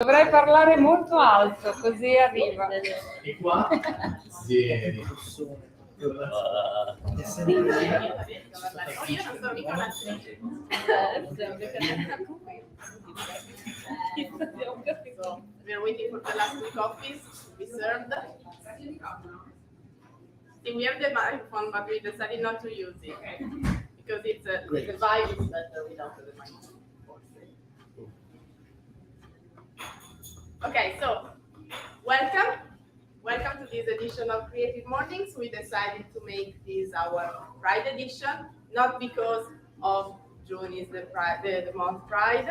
Dovrei parlare molto alto, così arriva. E qua? Ieri. Io non sono mica un'attrice. So, we're waiting for the last two coffees to be served. See, we have the microphone, but we decided not to use it because it's the vibe is better without the microphone. Okay, so welcome to this edition of Creative Mornings. We decided to make this our Pride edition, not because of June is the month Pride,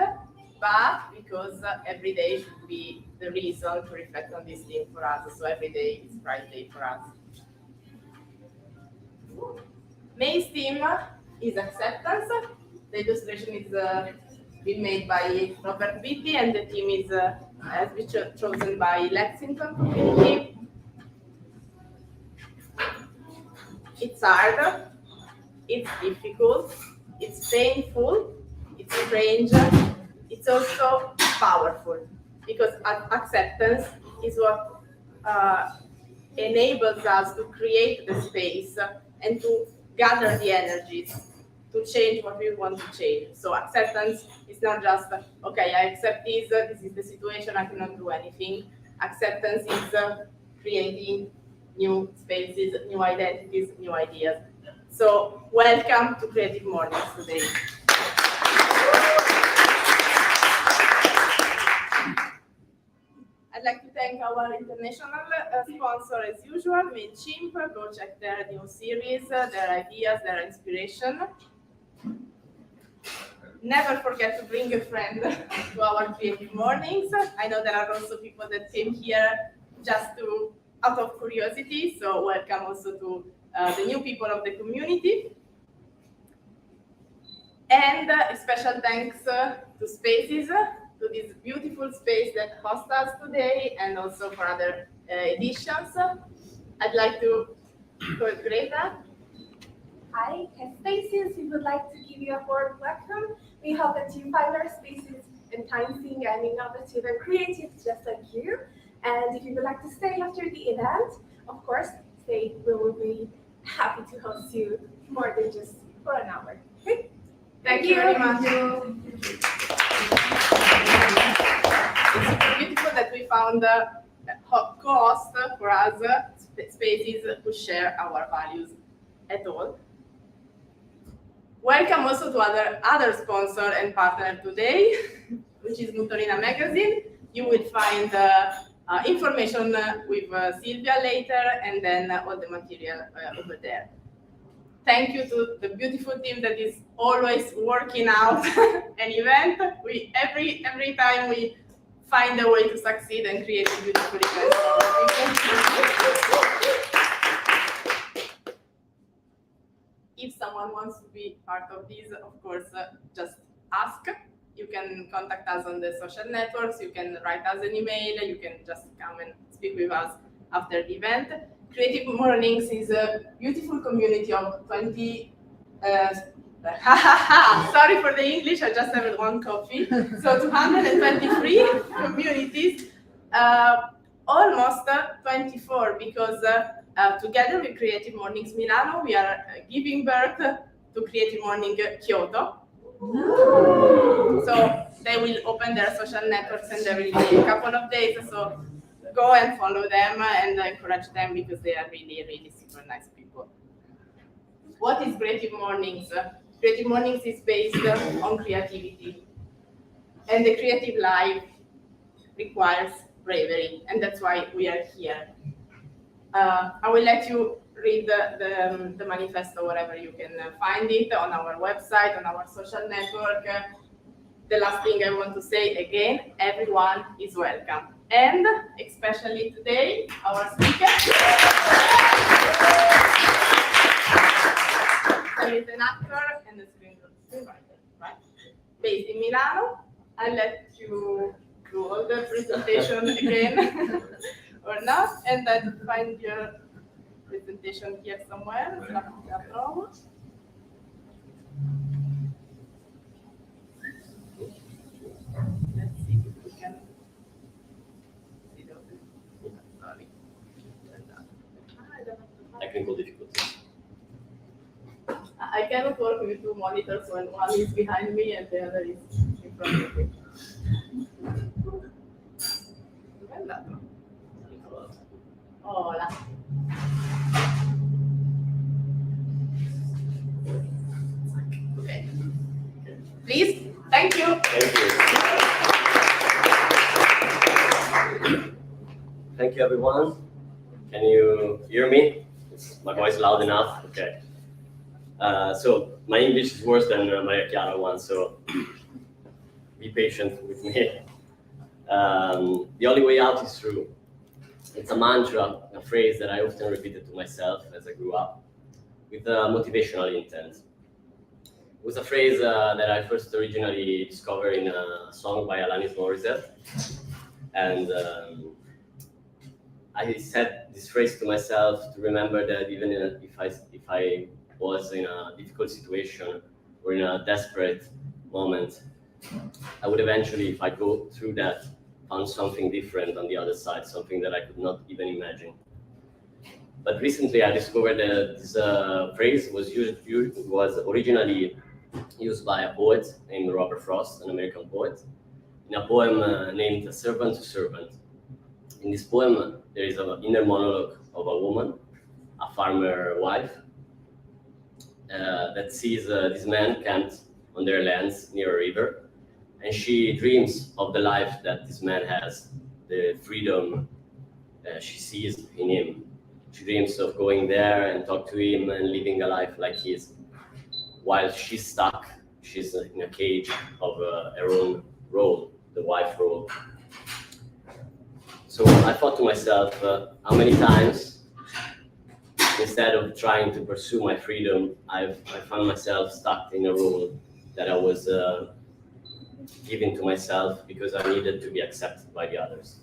but because every day should be the reason to reflect on this theme for us. So every day is Pride Day for us. May's theme is acceptance. The illustration is been made by Robert Vitti, and the theme is has been chosen by Lexington community. It's hard, it's difficult, it's painful, it's strange, it's also powerful, because acceptance is what enables us to create the space and to gather the energies to change what we want to change. So acceptance is not just, okay, I accept this is the situation, I cannot do anything. Acceptance is creating new spaces, new identities, new ideas. So welcome to Creative Mornings today. I'd like to thank our international sponsor as usual, MailChimp. Go check their new series, their ideas, their inspiration. Never forget to bring a friend to our Creative Mornings. I know there are also people that came here just out of curiosity, so welcome also to the new people of the community. And a special thanks to Spaces, to this beautiful space that hosts us today, and also for other editions. I'd like to call Greta. Hi, at Spaces, we would like to give you a warm welcome. We hope that you find our spaces enticing and innovative and creative, just like you. And if you would like to stay after the event, of course, stay. We will be happy to host you more than just for an hour. Okay? Thank you very much. It's super beautiful that we found a co-host for us, Spaces, who share our values at all. Welcome also to other sponsor and partner today, which is Motorina Magazine. You will find information with Silvia later, and then all the material over there. Thank you to the beautiful team that is always working out an event. Every time we find a way to succeed and create a beautiful event. If someone wants to be part of this, of course, just ask. You can contact us on the social networks, you can write us an email, you can just come and speak with us after the event. Creative Mornings is a beautiful community of 20, sorry for the English, I just had one coffee. So 223 communities, almost 24, because together with Creative Mornings Milano, we are giving birth to Creative Morning Kyoto. So they will open their social networks and there will be a couple of days. So go and follow them and encourage them because they are really, really super nice people. What is Creative Mornings? Creative Mornings is based on creativity. And the creative life requires bravery, and that's why we are here. I will let you read the manifesto wherever you can find it, on our website, on our social network. The last thing I want to say again, everyone is welcome. And especially today, our speaker is an actor and a screenwriter, right? Based in Milano. I'll let you do all the presentation again or not, and then find your presentation here somewhere. Let's see if we can work with two monitors when one is behind me and the other is in front of me. Dov'è andato? Oh, là. Okay. Please, thank you. Thank you. Thank you, everyone. Can you hear me? Is my voice loud enough? Okay. So my English is worse than my Chiara one, so be patient with me. The only way out is through. It's a mantra, a phrase that I often repeated to myself as I grew up, with a motivational intent. It was a phrase that I first originally discovered in a song by Alanis Morissette, and I said this phrase to myself to remember that even if I was in a difficult situation or in a desperate moment, I would eventually, if I go through that, found something different on the other side, something that I could not even imagine. But recently I discovered that this phrase was originally used by a poet named Robert Frost, an American poet, in a poem named Servant to Servant. In this poem, there is an inner monologue of a woman, a farmer wife, that sees this man camped on their lands near a river, and she dreams of the life that this man has, the freedom she sees in him. She dreams of going there and talk to him and living a life like his, while she's stuck. She's in a cage of her own role, the wife role. So I thought to myself, how many times, instead of trying to pursue my freedom, I found myself stuck in a role that I was giving to myself because I needed to be accepted by the others.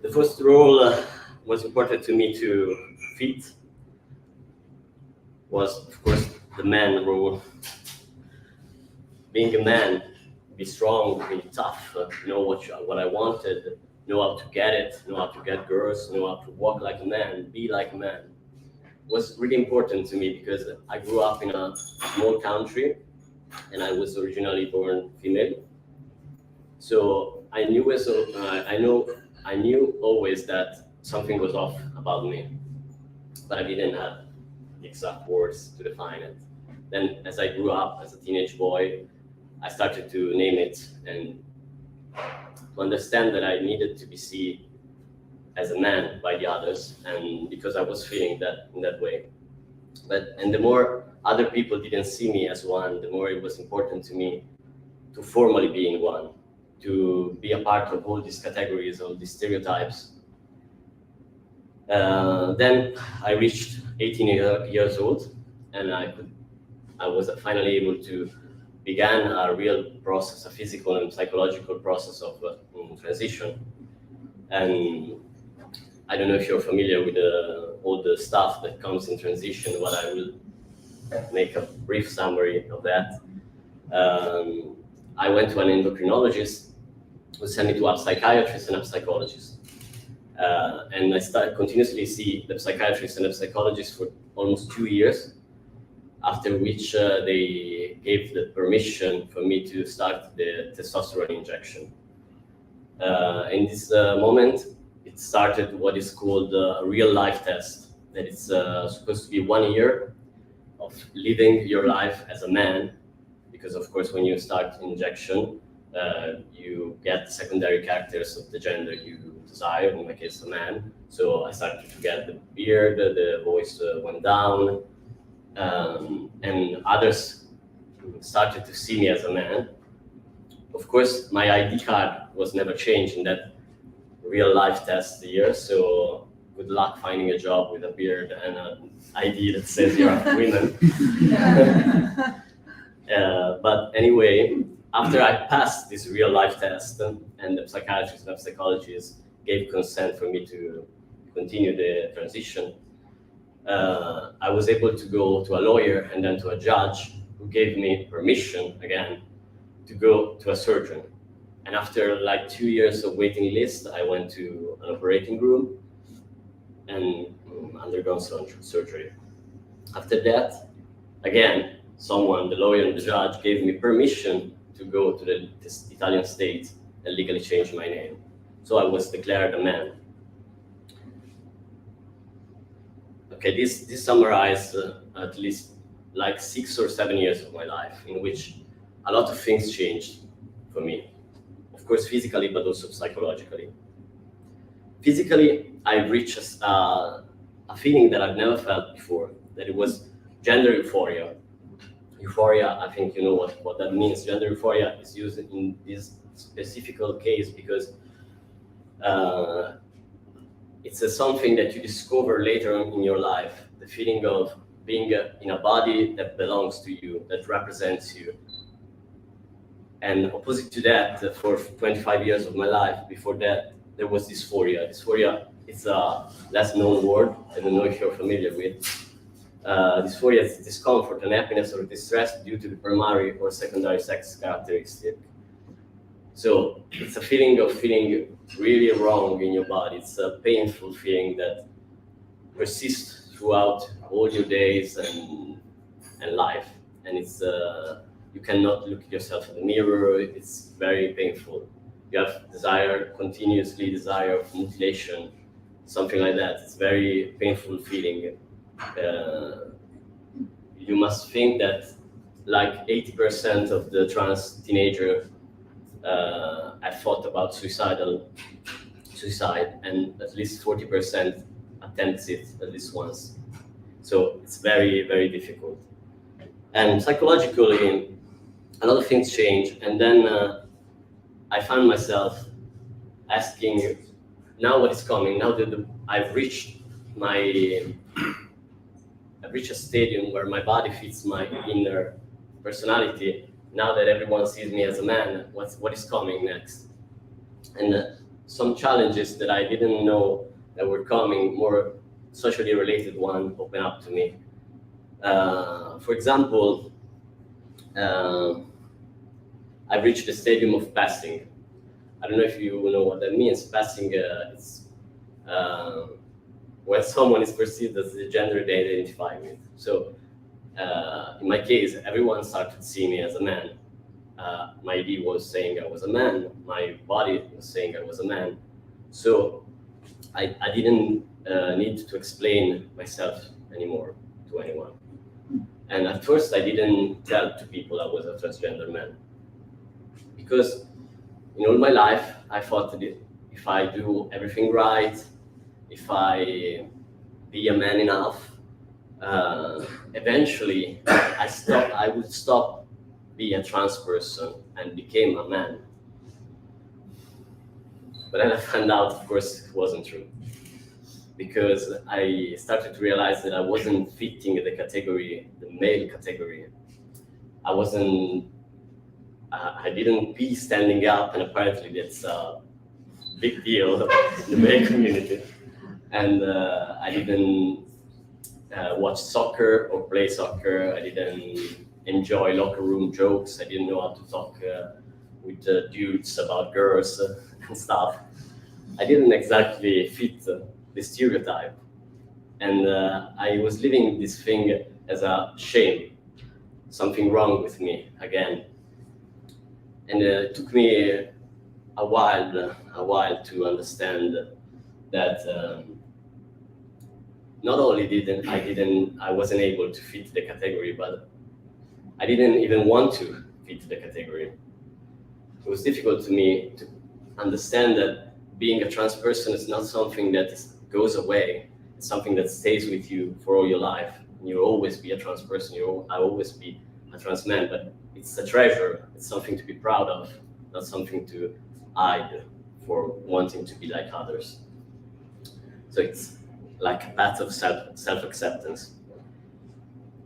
The first role was important to me to fit was, of course, the man role. Being a man, be strong, be tough, know what I wanted, know how to get it, know how to get girls, know how to walk like a man, be like a man. It was really important to me because I grew up in a small country and I was originally born female. So I knew always that something was off about me, but I didn't have the exact words to define it. Then as I grew up as a teenage boy, I started to name it and to understand that I needed to be seen as a man by the others, and because I was feeling that in that way. And the more other people didn't see me as one, the more it was important to me to formally be in one, to be a part of all these categories, all these stereotypes. Then I reached 18 years old, and I was finally able to begin a real process, a physical and psychological process of transition. And I don't know if you're familiar with all the stuff that comes in transition, but I will make a brief summary of that. I went to an endocrinologist who sent me to a psychiatrist and a psychologist. And I continuously see the psychiatrist and the psychologist for almost 2 years, after which they gave the permission for me to start the testosterone injection. In this moment, it started what is called a real life test, that it's supposed to be 1 year of living your life as a man, because of course when you start injection, you get secondary characters of the gender you desire, in my case a man. So I started to get the beard, the voice went down, and others started to see me as a man. Of course, my ID card was never changed in that real life test year, so good luck finding a job with a beard and an ID that says you're a woman. But anyway, after I passed this real life test and the psychiatrist and psychologist gave consent for me to continue the transition, I was able to go to a lawyer and then to a judge who gave me permission again to go to a surgeon. And after like 2 years of waiting list, I went to an operating room and undergone surgery. After that, again, someone, the lawyer and the judge, gave me permission to go to the Italian state and legally change my name. So I was declared a man. Okay, this summarized at least like 6 or 7 years of my life in which a lot of things changed for me. Of course, physically, but also psychologically. Physically, I reached a feeling that I've never felt before, that it was gender euphoria. Euphoria, I think you know what that means. Gender euphoria is used in this specific case because it's something that you discover later on in your life, the feeling of being in a body that belongs to you, that represents you. And opposite to that, for 25 years of my life, before that, there was dysphoria. Dysphoria is a less known word. I don't know if you're familiar with. Dysphoria is discomfort, unhappiness, or distress due to the primary or secondary sex characteristic. So it's a feeling of feeling really wrong in your body. It's a painful feeling that persists throughout all your days and life. And it's you cannot look at yourself in the mirror. It's very painful. You have continuously desire of mutilation, something like that. It's very painful feeling. You must think that like 80% of the trans teenager have thought about suicide, and at least 40% attempts it at least once. So it's very, very difficult. And psychologically, a lot of things change. And then I found myself asking, now what is coming? Now that I've reached a stadium where my body fits my inner personality. Now that everyone sees me as a man, what is coming next? And some challenges that I didn't know that were coming, more socially related one, open up to me. For example, I've reached the stadium of passing. I don't know if you know what that means. Passing is when someone is perceived as the gender they identify with. So in my case, everyone started to see me as a man. My ID was saying I was a man. My body was saying I was a man. So I didn't need to explain myself anymore to anyone. And at first, I didn't tell to people I was a transgender man. Because in all my life, I thought that if I do everything right, if I be a man enough, eventually I would stop being a trans person and became a man. But then I found out, of course, it wasn't true. Because I started to realize that I wasn't fitting the category, the male category. I didn't be standing up, and apparently that's a big deal in the male community. And I didn't watch soccer or play soccer. I didn't enjoy locker room jokes. I didn't know how to talk with dudes about girls and stuff. I didn't exactly fit the stereotype. And I was living this thing as a shame, something wrong with me again. And it took me a while to understand that not only I wasn't able to fit the category, but I didn't even want to fit the category. It was difficult to me to understand that being a trans person is not something that goes away. It's something that stays with you for all your life. You'll always be a trans person. I'll always be a trans man, but it's a treasure. It's something to be proud of, not something to hide for wanting to be like others. So it's like a path of self-acceptance.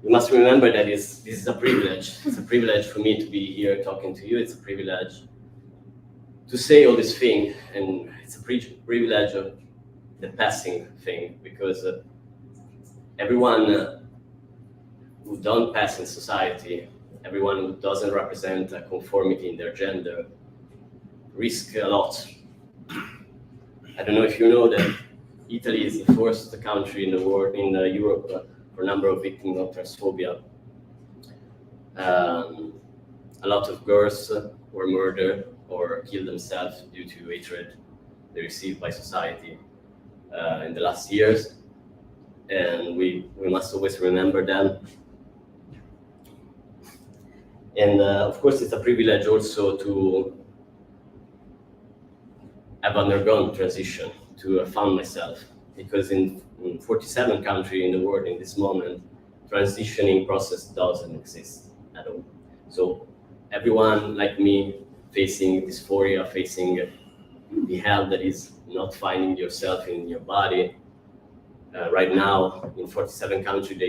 You must remember that this is a privilege. It's a privilege for me to be here talking to you. It's a privilege to say all this thing, and it's a privilege of the passing thing, because everyone who don't pass in society, everyone who doesn't represent a conformity in their gender, risk a lot. I don't know if you know that Italy is the first country in the world, in Europe, for a number of victims of transphobia. A lot of girls were murdered or killed themselves due to hatred they received by society in the last years, and we must always remember them. And of course, it's a privilege also to have undergone transition, to have found myself, because in 47 countries in the world in this moment, transitioning process doesn't exist at all. So everyone like me facing dysphoria, facing the hell that is not finding yourself in your body. Right now, in 47 countries,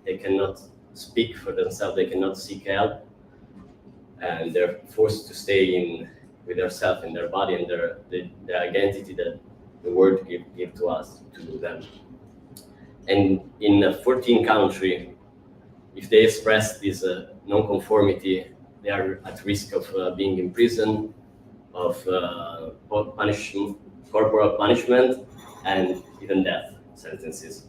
they cannot speak for themselves, they cannot seek help, and they're forced to stay with themselves in their body and the identity that the world give to us, to them. And in 14 countries, if they express this non-conformity, they are at risk of being in prison, of corporal punishment, and even death sentences.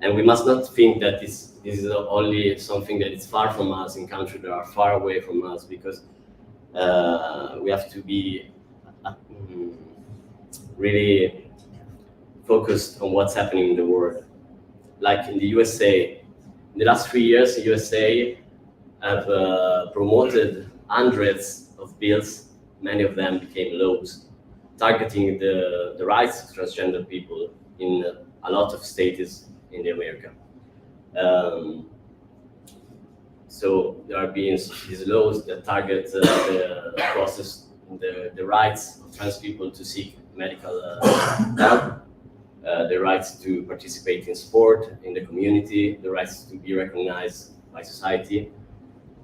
And we must not think that this is only something that is far from us in countries that are far away from us, because we have to be really focused on what's happening in the world. Like in the USA, in the last 3 years, the USA have promoted hundreds of bills. Many of them became laws, targeting the rights of transgender people in a lot of states in the America. So there are being these laws that target the process, the rights of trans people to seek medical help, the rights to participate in sport, in the community, the rights to be recognized by society,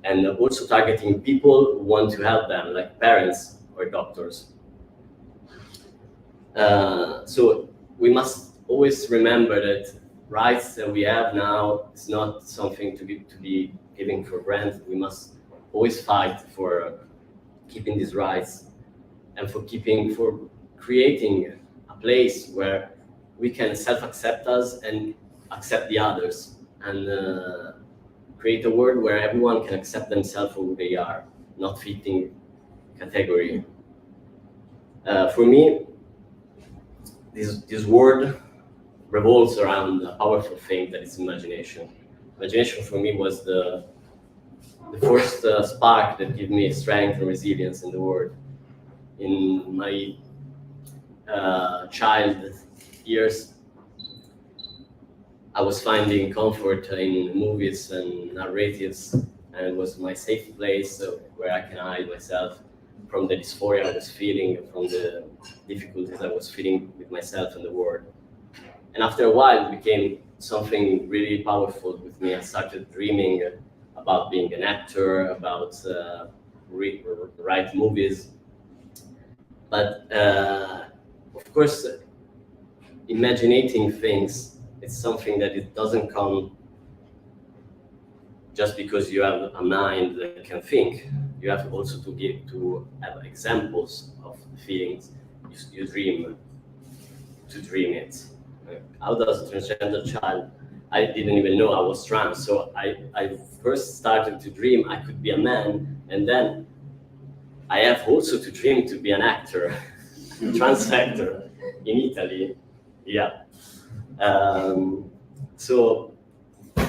and also targeting people who want to help them, like parents or doctors. So we must always remember that rights that we have now is not something to be given for granted. We must always fight for keeping these rights and for creating a place where we can self-accept us and accept the others, and create a world where everyone can accept themselves for who they are, not fitting category. For me, this world revolves around a powerful thing that is imagination. Imagination for me was the first spark that gave me strength and resilience in the world. In my child years, I was finding comfort in movies and narratives, and it was my safe place where I can hide myself from the dysphoria I was feeling, from the difficulties I was feeling with myself and the world. And after a while, it became something really powerful with me. I started dreaming about being an actor, about write movies. But of course, imagining things, it's something that it doesn't come just because you have a mind that can think. You have also to have examples of feelings you dream, to dream it. How does a transgender child? I didn't even know I was trans, so I first started to dream I could be a man, and then I have also to dream to be an actor, trans actor in Italy. Yeah. So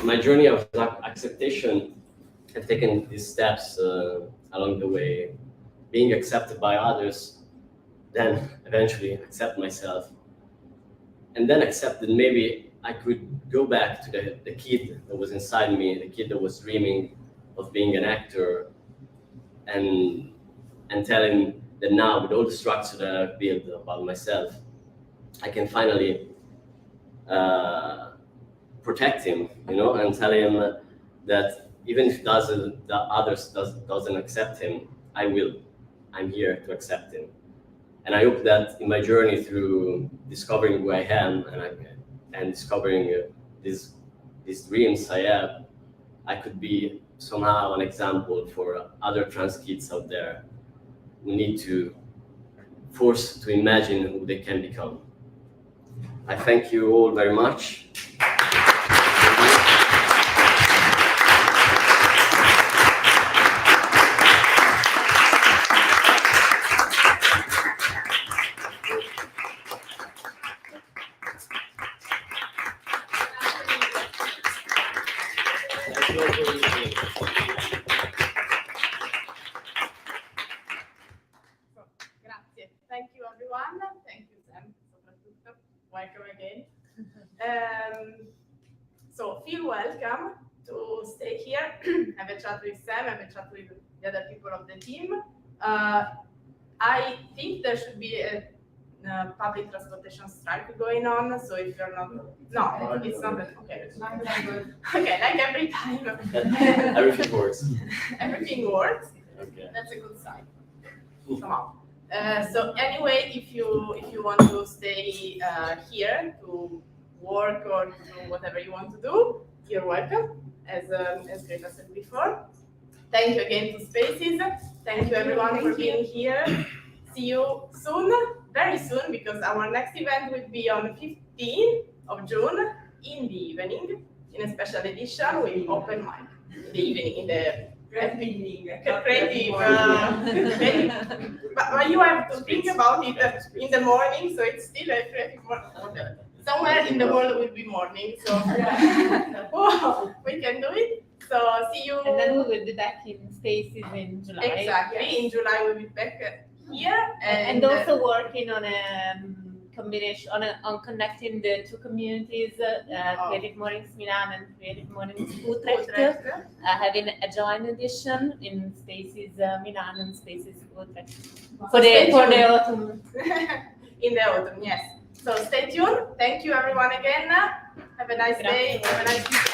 my journey of acceptation, I've taken these steps along the way, being accepted by others, then eventually accept myself, and then accept that maybe I could go back to the kid that was inside me, the kid that was dreaming of being an actor, and tell him that now, with all the structure that I've built about myself, I can finally protect him, and tell him that even if the others doesn't accept him, I will. I'm here to accept him. And I hope that in my journey through discovering who I am and discovering these dreams I have, I could be somehow an example for other trans kids out there who need to force to imagine who they can become. I thank you all very much. thank you everyone. Thank you, Sam, soprattutto. Welcome again. So feel welcome to stay here, have a chat with Sam, have a chat with the other people of the team. I think there should be a public transportation strike going on, so if you're not, no, it's not, okay. Okay, like every time. Everything works. Everything works. Okay. That's a good sign. Somehow. So anyway, if you want to stay here to work or to do whatever you want to do, you're welcome. As Greta said before. Thank you again to Spaces. Thank you everyone for being here. See you soon, very soon, because our next event will be on 15th of June in the evening, in a special edition with open mic. In the evening, in the creative. But you have to think about it in the morning, so it's still a creative morning. Somewhere in the world will be morning, so oh, we can do it. So see you. And then we will be back in Spaces in July. Exactly, Yes. in July we'll be back here. And also working on a combination, on connecting the two communities, Creative Mornings Milan and Creative Mornings Utrecht, having a joint edition in Spaces Milan and Spaces Utrecht for the autumn. In the autumn, yes. So stay tuned. Thank you everyone again. Have a nice day. Have a nice weekend.